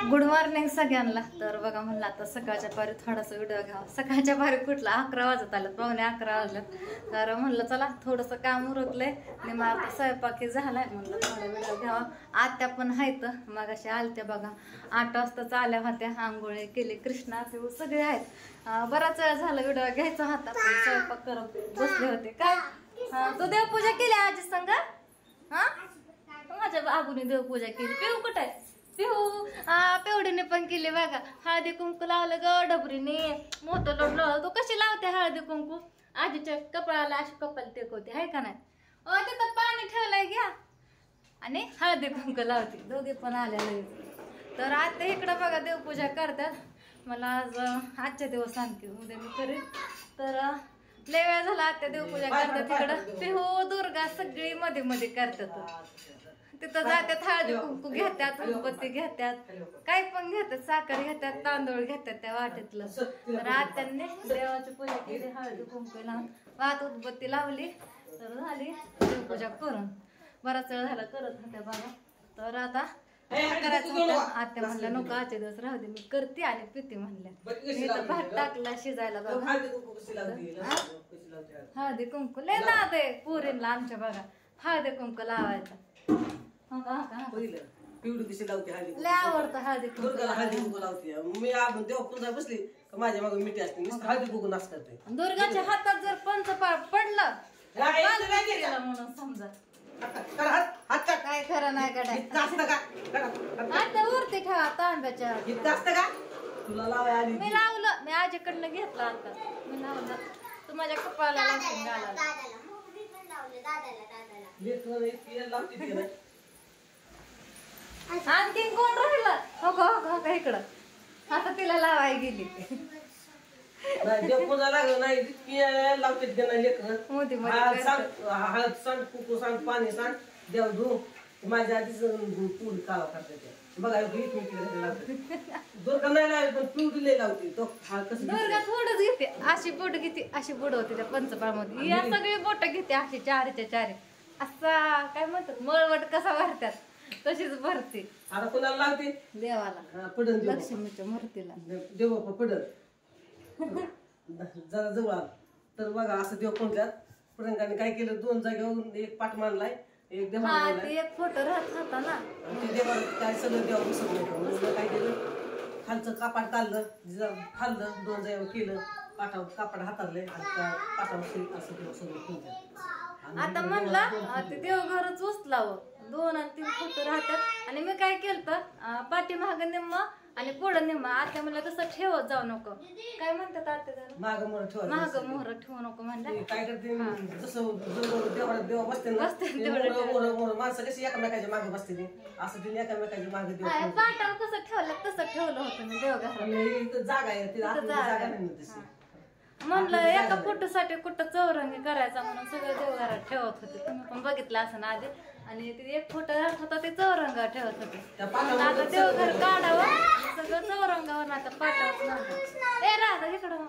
Good morning सगळ्यांना. तर बघा म्हणलं आता सकाळच्या पारी थोडासा व्हिडिओ घ्यावा. सकाळच्या पारी कुठला 11 वाजत आलं, पावणे 11 वाजल्यात. तर म्हणलं चला थोडंसं काम उरकलंय आणि मग आता स्वयंपाकी झालाय, म्हणलं थोडा व्हिडिओ घ्यावा. आत्या पण आहेत, मग असे आलत्या बघा 8 वाजताच आल्या होत्या. आंघोळी केली, कृष्णा ते सगळे आहेत. बराच वेळ झाला व्हिडिओ घ्यायचा होता, पण स्वयंपाक करत बसले होते. काय तू देवपूजा केली आजी संग? हा माझ्या बाबूने देवपूजा केली. पिऊ कुठे आहे? पिहू पेवडीने पण केली बघा. हळदी कुंकू लावलं ग डबरीने, मोठं लोट लावलं. तू कशी लावते हळदी कुंकू? आजीच्या कपाळाला अशी कपाल टेकवते आहे का नाही? तिथं पाणी ठेवलंय घ्या आणि हळदी कुंकू लावते. दोघे पण आलेले. तर आता इकडं बघा देवपूजा करतात. मला आजच्या दिवस आणखी उद्या मी करेन. तर लय वेळ झाला आत्या देवपूजा करतात तिकडं. पिहू दुर्गा सगळी मध्ये मध्ये करतात. तिथं जात्यात, हळदी कुंकू घेतात, उदबत्ती घेतात, काही पण घेतात, साखर घेतात, तांदूळ घेतात त्या वाटेतलं. तर आत्यांनी देवाची पूजा केली, हळदी कुंकू लावून वात उदबत्ती लावली. तर झाली देवपूजा करून. बराच वेळ झाला करत होत्या बघा. तर आता करायचं होतं. आत्या म्हणल्या नको आजच्या दिवस राहू दे, मी करते आणि पिते म्हणल्या. मी तर भात टाकला शिजायला बघा. हळदी कुंकू लय नाद आहे पोरींला आमच्या बघा, हळदी कुंकू लावायचा. पिवडी कशी लावते हळदी? लय आवडतं हळदी कुंकू. हळदी कुंकू लावते मी. आपण देव पूजा बसली का माझ्या मागे मिठी असते, हळदी कुंकू नाच करते. दुर्गाच्या हातात जर पंचपाळ पडलं म्हणून समजा काय खरं नाही काढायचं. आता वरती ठेवा तांब्याच्या. तुला लावाय मी लावलं, मी आजीकडनं घेतलं. आता मी लावलं, तू माझ्या कपाळाला लावून घालायला. आणखी कोण राहिलं? हो का इकडं. आता तिला लावाय गेली देवपूजा लागलं नाही लावते. मोदी हळद सांड, कुकू सांड, पाणी सांड, देव धू. माझ्या आधीच पूड कावा करते बघा. दुर्गा नाही लावली पण पिवडी लय लावते. तो दुर्गा थोडंच घेते, अशी बोट घेते, अशी बुडवते त्या पंचपाळ मध्ये. या सगळी बोट घेते अशी चारीच्या चारी. असा काय म्हणतात मळवट कसा भरतात तशीच भरते. आता कोणाला लावते? देवाला, पडन लक्ष्मीच्या मूर्तीला. देव पडल जरा जवळ आला तर बघा असं देव कोणत्यात पडंगाने काय केलं, 2 जागेवर एक पाठ मांडलाय, एक देव एक फोटो राहत होता ना. ते देवाला काय सगळं देवा बसत नाही. काय केलं, खालचं कापड काढलं, खाल्लं, 2 जागेवर केलं, पाठावर कापड हातारले आणि पाठावर असं देव सगळं. आता म्हणलं ते देवघरच उचलावं. 2 आणि 3 फोटो राहतात. आणि मी काय केलं, पाठीमाग निम्म आणि पुढं निम्म. आता म्हणलं तसं ठेवत जाऊ नको. काय म्हणतात आता माग मोहर ठेवू नको म्हणलं. काय करते जसं देवा बसते माणसं कशी एकमेकाच्या मागे बसते असं तिने एकामेकाच्या मागे देव. पाटावर कसं ठेवलं तसं ठेवलं होतं मी देवघरात. जागा आहे जागा नाही तशी. म्हणलं एका फोटोसाठी कुठं चौरंगी करायचा म्हणून सगळं देवघरात ठेवत होते. तुम्ही पण बघितलं असं आधी. आणि ते एक फोटो होता ते चौरंगावर ठेवत होते. आता देवघर काढावं सगळं चौरंगावर. आता पाठावर राहता इकडं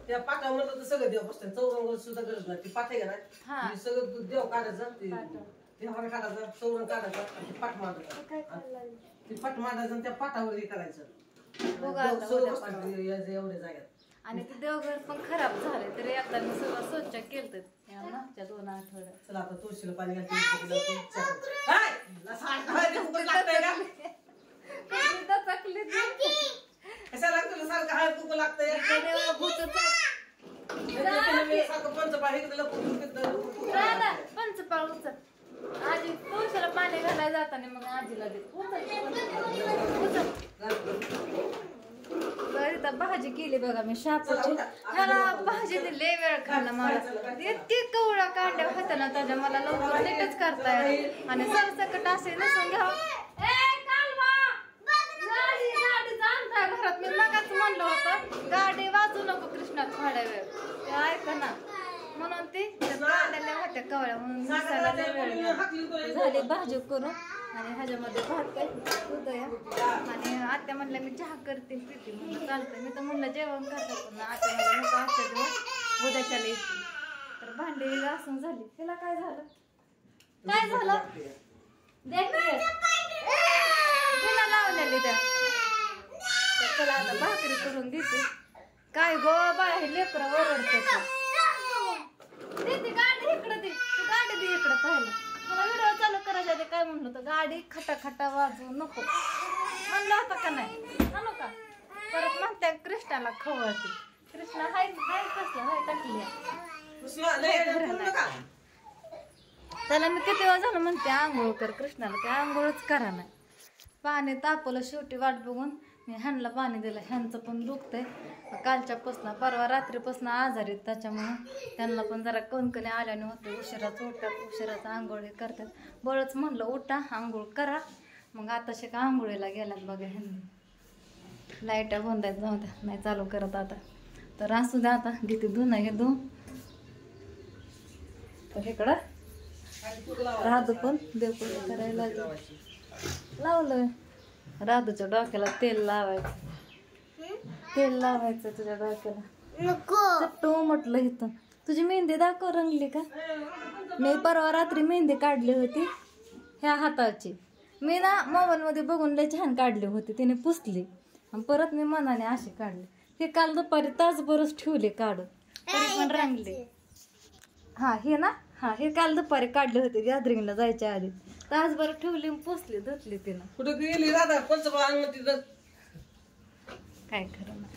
त्या पाठावर म्हणलं तर सगळं देव बसते. चौरंगावर सुद्धा गरज नाही. ती पाठ आहे का नाही, सगळं देव काढायचं, देवाला काढायचं, चौरंग काढायचं, पाठ मांडायचं, ती पाठ मांडायचं आणि त्या पाठावर हे करायचं. एवढ्या जाग्यात. आणि ते देवघर पण खराब झाले तरी एकदा मी सगळं स्वच्छ केलं मागच्या 2 आठवड्यात. चला आता तुळशीला पाणी घालते. कशा लागतं सारखं हळद कुंकू लागतंय. पंचपाळ उचल. आजी तुळशीला पाणी घालायला जाताना मग आजीला देत भाजी केली बघा मी शापूची. ह्याला भाजी लय वेळ खाल्ला मला. इतकी कवळा कांड्या होत्या ना त्याच्या, मला लवकर नीटच करता येईल. आणि सरसकट असे नसून घ्यावं. घरात मी मगाच म्हणलं होतं गाडी वाजू नको कृष्णा थोड्या वेळ, ते ऐक ना म्हणून ती कांड्याला होत्या कवळ्या म्हणून मसाला वेळ झाली भाजी करून. आणि ह्याच्यामध्ये भात काय उदया. आणि आत्या म्हणलं मी चहा करते पिते म्हणून चालतं. मी तर म्हणलं जेवण करतात पण आत्या म्हणलं नको आजच्या दिवस उद्याच्याला येते. तर भांडी घासून झाली. तिला काय झालं काय झालं देख बिना लावलेलं राहिली त्या. तर चला आता भाकरी करून देते. काय गो बाय हे लेकरं ओरडते. ती गाडी इकडे दे, तू गाडी दे इकडे पाहिलं. मला व्हिडिओ चालू करायचा ते काय म्हणलं तर गाडी खटाखटा वाजवू नको म्हणलं होतं का नाही आणू का. परत म्हणते कृष्णाला खवळते. कृष्णा हाय हाय कसला हाय टाकली. त्याला मी किती वेळ झालं म्हणते आंघोळ कर कृष्णाला, की आंघोळच करा नाही. पाणी तापवलं शेवटी वाट बघून मी ह्यांना पाणी दिलं. ह्यांचं पण दुखतंय कालच्यापासून, परवा रात्रीपासून आजारी आहेत. त्याच्यामुळं त्यांना पण जरा कणकणी आल्याने होतं. उशिराच उठतात, उशिराच आंघोळ करतात. बळच म्हणलं उठा आंघोळ करा. मग आताशी का आंघोळीला गेल्यात बघा ह्यांनी. लाईटा बंद आहेत, जाऊ द्या नाही चालू करत आता. तर असू द्या आता घेते धुणं हे धुवून. तर इकडं राधू पण देवपूजा करायला लावलं. राधूच्या डोक्याला तेल लावायचं, तेल लावायचं तुझ्या डोक्याला. चट्टू म्हटलं इथं. तुझी मेहंदी दाखव रंगली का. मी परवा रात्री मेहंदी काढली होती ह्या हाताची. मी ना मोबाईलमध्ये बघून लय छान काढली होती. तिने पुसली आणि परत मी मनाने अशी काढली. हे काल दुपारी तासभरच ठेवले काढून तरी पण रंगले. हा हे ना, हा हे काल दुपारी काढले होते गॅदरिंगला जायच्या आधी. तासभर ठेवली पुसली धुतली तिनं. कुठं गेली राधा कोणचं काय खरं ना.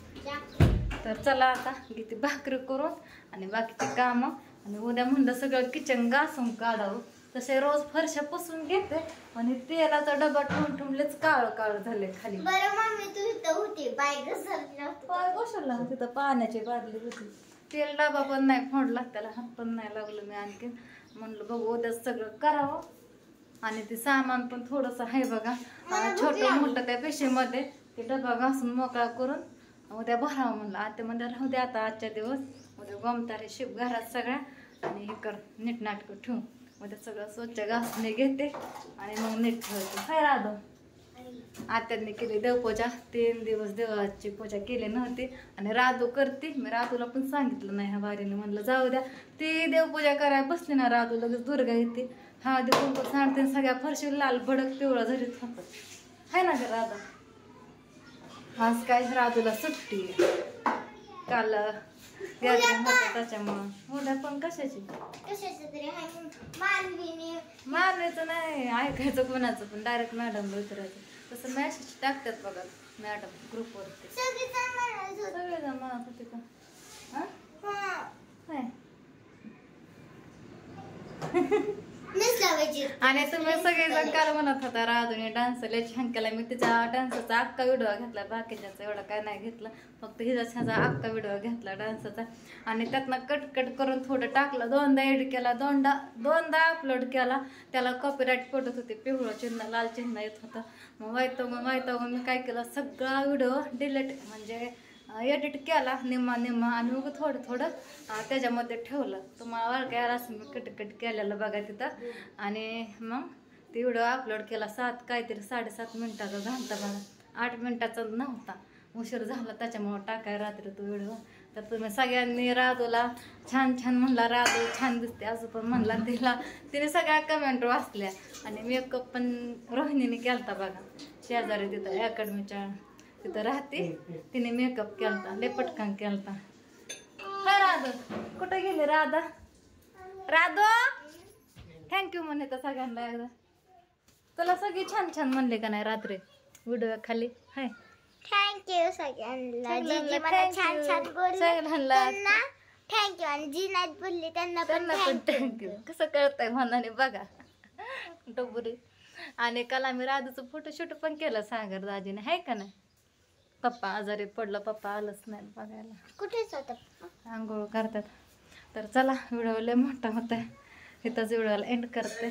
तर चला आता घेते भाकरी करून आणि बाकीचे काम. आणि उद्या म्हणलं सगळं किचन घासून काढावं. तसे रोज फरशा पुसून घेते आणि तेलाचा डबा ठेवून ठेवलेच काळ काळ झाले खाली. पाय घसरला तिथं पाण्याची बादली होती. तेल डबा पण नाही फोडला, त्याला हात पण नाही लागलं मी आणखी. म्हणलं बघू उद्या सगळं करावं. आणि ते सामान पण थोडंसं आहे बघा छोटं मोठं त्या पिशवीमध्ये. ते डबा घासून मोकळा करून उद्या भरावं म्हणलं. आता म्हणजे राहू द्या आता आजच्या दिवस. उद्या गोमतारे शिप घरात सगळ्या आणि हे कर नीटनाटकं ठेवून उद्या सगळं स्वच्छ घासून घेते आणि मग नीट ठेवते. काय राधू आत्यांनी केली देवपूजा. 3 दिवस देवाची पूजा केली नव्हती आणि राधू करते. मी राधूला पण सांगितलं नाही ह्या बारीने. म्हणलं जाऊ द्या. ती देवपूजा करायला बसली ना राधू लगेच दुर्गा येते. हा देवपूजा सांगते सगळ्या फरशी लाल भडक पिवळा झरीत होतं. आहे ना ग राधा. आज काय राधूला सुट्टी काल गॅदरिंग होतं त्याच्यामुळं. उद्या पण कशाची मारण्याचं नाही ऐकायचं कोणाचं पण डायरेक्ट मॅडमला विचारायचं. तसं मॅसेज टाकतात बघा मॅडम ग्रुपवरती. सगळेजण म्हणत होते का आणि तुम्ही सगळेजण काल म्हणत होता राधूने डान्स लय छान केला. मी तिच्या डान्सचा अख्खा व्हिडिओ घेतला. बाकीच्याचा एवढा काय नाही घेतला. फक्त हिचा अख्खा व्हिडिओ घेतला डान्सचा. आणि त्यातनं कट करून थोडं टाकलं. 2दा एडिट केला. दोनदा अपलोड केला. त्याला कॉपीराईट पडत होते. पिवळं चिन्ह लाल चिन्ह येत होतं. मग वाईट मी काय केलं सगळा व्हिडिओ डिलीट म्हणजे एडिट केला निम्मा आणि मग थोडं त्याच्यामध्ये ठेवलं. तुम्हाला वाळक्या असं मी कट केलेलं बघा तिथं. आणि मग ते व्हिडिओ अपलोड केला. 7.7 मिनिटाचा झालता बघा. 8 मिनिटाचा नव्हता. उशीर झाला त्याच्यामुळं टाकाय रात्री तो व्हिडिओ. तर तुम्ही सगळ्यांनी राधूला छान म्हणला. राधू छान दिसते असं पण म्हणला तिने सगळ्या कमेंट वाचल्या. आणि मेकअप पण रोहिणीने केलता बघा. शेजारी तिथं अकॅडमीच्या तिथं राहते. तिने मेकअप केलता लय पटकन केलता. काय राधू कुठं गेली राधू थँक्यू म्हणे तर सगळ्यांना एकदा. तुला सगळी छान म्हणले का नाही रात्री व्हिडिओ खाली. हाय थँक्यू सगळ्यांना. थँक्यू आणि जी नाही बोलले त्यांना पण थँक्यू. कसं कळतंय मनाने बघा डोबुरी. आणि काल आम्ही राधूचं फोटोशूट पण केलं सागर दाजीने. आहे का नाही. पप्पा आजारी पडलं. पप्पा आलंच नाही बघायला. कुठेच होतं आंघोळ करतात. तर चला व्हिडिओ लय मोठा होत आहे. इथंच व्हिडिओला एंड करते.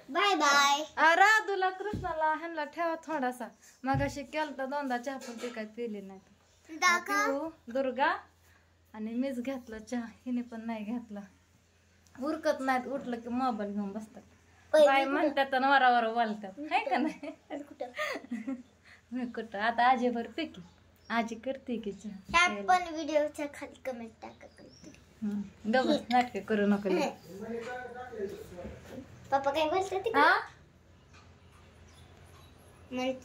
Bye bye. राधूला कृष्णाला ह्यांना ठेवा थोडासा. मग अशी केलं 2दा चहा पण ते काय पिली नाही. दुर्गा आणि मीच घेतलं चहा. हिने पण नाही घेतला. उरकत नाहीत. उठलं की मोबाईल घेऊन बसतात. काय म्हणतात वरावर बोलतात. आहे का नाही. मी कुठं आता आजीभर पिकी आजी करते की चहा. पण व्हिडिओच्या खाली कमेंट टाका. डबल नाटके करू नको. पप्पा काय बोलतात मग